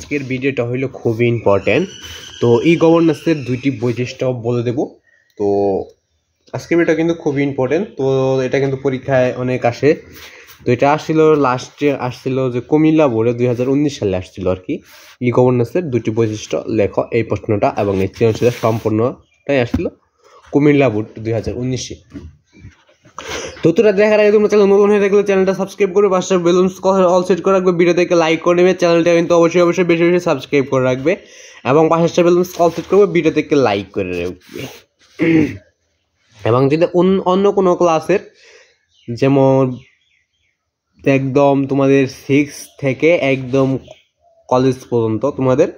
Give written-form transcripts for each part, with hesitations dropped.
আজকের ভিডিওটা হইলো খুবই ইম্পর্টেন্ট। তো ই গভর্নেন্সের দুইটি বৈশিষ্ট্য বলে দেব। তো আজকের ভিডিওটা কিন্তু খুবই ইম্পর্টেন্ট। তো এটা কিন্তু পরীক্ষায় অনেক আসে। তো এটা আসছিল লাস্টে আসছিল যে কুমিল্লা বোর্ডে 2019 সালে আসছিল আর কি। ই গভর্নেন্সের দুটি বৈশিষ্ট্য লেখো এই প্রশ্নটা, এবং এই সৃজনশীলের সম্পূর্ণটাই আসছিল কুমিল্লা বোর্ড 2019-এ। তো তোরা দেখার আগে তোমরা চ্যানেল নতুন হয়ে থাকলে চ্যানেলটা সাবস্ক্রাইব করে পাশে বেলুন অল সেট করে রাখবে, ভিডিও দেখে লাইক করে নেবে, চ্যানেলটা কিন্তু অবশ্যই বেশি বেশি সাবস্ক্রাইব করে রাখবে এবং পাশে বেলুন অল সেট করবে, ভিডিও দেখে লাইক করে রাখবে। এবং যদি অন্য কোনো ক্লাসের যেমন একদম তোমাদের 6 থেকে একদম কলেজ পর্যন্ত তোমাদের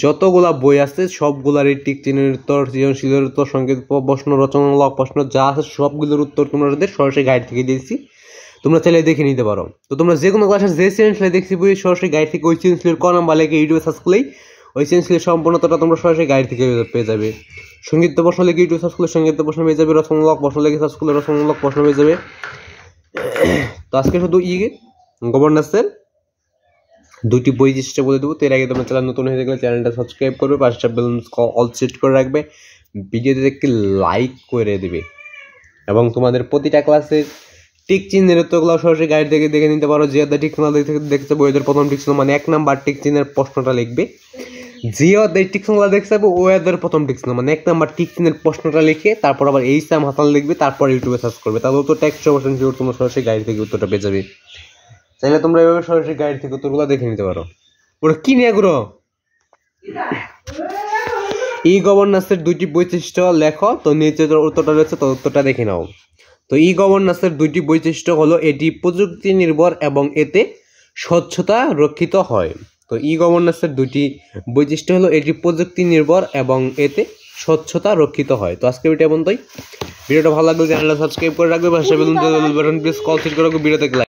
যতগুলা বই আছে সবগুলারই টিক চিহ্নের উত্তর, সৃজনশীলের উত্তর, সংকেত প্রশ্ন, রচনামূলক প্রশ্ন যা আছে সবগুলোর উত্তর তোমাদের সরাসরি গাইড থেকে দিয়েছি, তোমরা চাইলে দেখে নিতে পারো। তো তোমরা যে কোনো ক্লাসে যে সৃজনশীলে দেখছি বই সরাসরি গাইড থেকে ওই সৃজনশীলের ক নাম্বার লেগে ইউটিউবে সার্চ করলেই ওই সৃজনশীলের সম্পূর্ণতা তোমরা সরাসরি গাইড থেকে পেয়ে যাবে। সংগীত প্রশ্ন লেগে ইউটিউবে সার্চ করলে সংগীত প্রশ্ন পেয়ে যাবে, রচনামূলক প্রশ্ন লেগে সার্চ করলে রচনামূলক প্রশ্ন পেয়ে যাবে। তো আজকে শুধু গভর্নেন্সের দুটি বৈশিষ্ট্য বলে দেবো। তো এর আগে তোমরা চ্যানেল নতুন হয়ে থাকলে চ্যানেলটা সাবস্ক্রাইব করবে, পাশে বেলুন অল সেট করে রাখবে, ভিডিওতে দেখে লাইক করে দেবে এবং তোমাদের প্রতিটা ক্লাসের টিক চিহ্নের উত্তরগুলো সরাসরি গাইড থেকে দেখে নিতে পারো। যে অধ্যায় টিক চিহ্ন দেখতে বইদের প্রথম টিক চিহ্ন মানে 1 নাম্বার টিক চিহ্নের প্রশ্নটা লিখবে, যে অধ্যায় টিক চিহ্নগুলো দেখতে পাবো ওই অধ্যায়ের প্রথম টিক চিহ্ন মানে 1 নাম্বার টিক চিহ্নের প্রশ্নটা লিখে তারপর আবার এই সাম হাসান লিখবে, তারপর ইউটিউবে সার্চ করবে, তাহলে উত্তরটা 100% শিওর তোমরা সরাসরি গাইড থেকে উত্তরটা পেয়ে যাবে। চাইলে তোমরা এভাবে সরাসরি গাইড থেকে উত্তরগুলো দেখে নিতে পারো। ওরা কি নিয়ে গুলো ই গভর্নেন্সের দুইটি বৈশিষ্ট্য লেখো। তো নিচে উত্তরটা রয়েছে, তো উত্তরটা দেখে নাও। তো ই গভর্নেন্সের দুইটি বৈশিষ্ট্য হলো এটি প্রযুক্তি নির্ভর এবং এতে স্বচ্ছতা রক্ষিত হয়। তো ই গভর্নেন্সের দুইটি বৈশিষ্ট্য হলো এটি প্রযুক্তি নির্ভর এবং এতে স্বচ্ছতা রক্ষিত হয়। তো আজকে ভিডিও পর্যন্তই। ভিডিওটা ভালো লাগলে চ্যানেলটা সাবস্ক্রাইব করে রাখবে, পাশে বেল বাটন প্রেস কল সেট করে রাখবে, ভিডিও দেখলে